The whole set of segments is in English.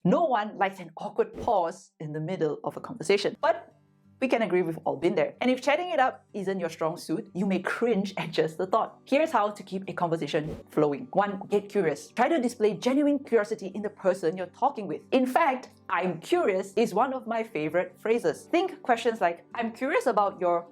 No one likes an awkward pause in the middle of a conversation, but we can agree we've all been there. And if chatting it up isn't your strong suit, you may cringe at just the thought. Here's how to keep a conversation flowing. 1. Get curious. Try to display genuine curiosity in the person you're talking with. In fact, I'm curious is one of my favorite phrases. Think questions like, I'm curious about your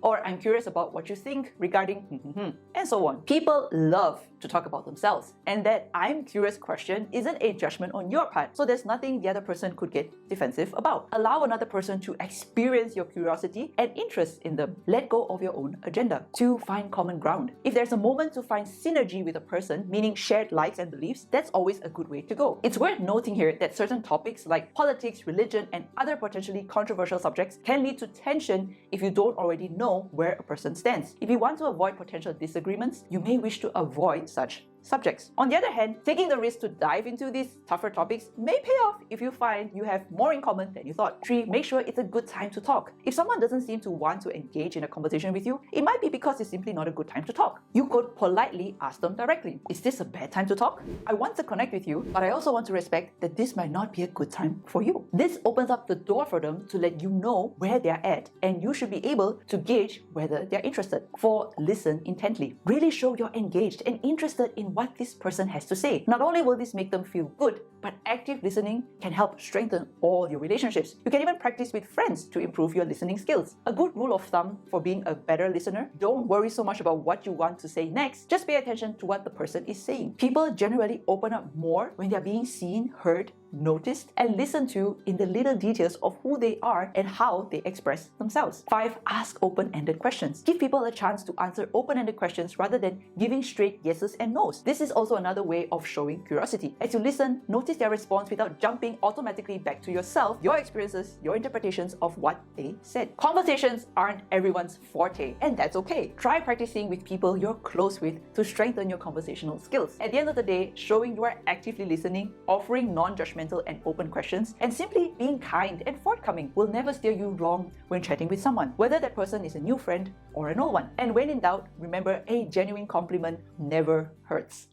or I'm curious about what you think regarding and so on. People love to talk about themselves, and that I'm curious question isn't a judgment on your part, so there's nothing the other person could get defensive about. Allow another person to experience your curiosity and interest in them. Let go of your own agenda. 2. Find common ground. If there's a moment to find synergy with a person, meaning shared likes and beliefs, that's always a good way to go. It's worth noting here that certain topics like politics, religion, and other potentially controversial subjects can lead to tension if you don't already know where a person stands. If you want to avoid potential disagreements, you may wish to avoid such subjects. On the other hand, taking the risk to dive into these tougher topics may pay off if you find you have more in common than you thought. 3. Make sure it's a good time to talk. If someone doesn't seem to want to engage in a conversation with you, it might be because it's simply not a good time to talk. You could politely ask them directly, is this a bad time to talk? I want to connect with you, but I also want to respect that this might not be a good time for you. This opens up the door for them to let you know where they're at, and you should be able to gauge whether they're interested. 4. Listen intently. Really show you're engaged and interested in what this person has to say. Not only will this make them feel good, but active listening can help strengthen all your relationships. You can even practice with friends to improve your listening skills. A good rule of thumb for being a better listener: don't worry so much about what you want to say next, just pay attention to what the person is saying. People generally open up more when they're being seen, heard, noticed, and listened to in the little details of who they are and how they express themselves. 5. Ask open-ended questions. Give people a chance to answer open-ended questions rather than giving straight yeses and nos. This is also another way of showing curiosity. As you listen, notice their response without jumping automatically back to yourself, your experiences, your interpretations of what they said. Conversations aren't everyone's forte, and that's okay. Try practicing with people you're close with to strengthen your conversational skills. At the end of the day, showing you are actively listening, offering non-judgmental and open questions, and simply being kind and forthcoming will never steer you wrong when chatting with someone, whether that person is a new friend or an old one. And when in doubt, remember, a genuine compliment never hurts.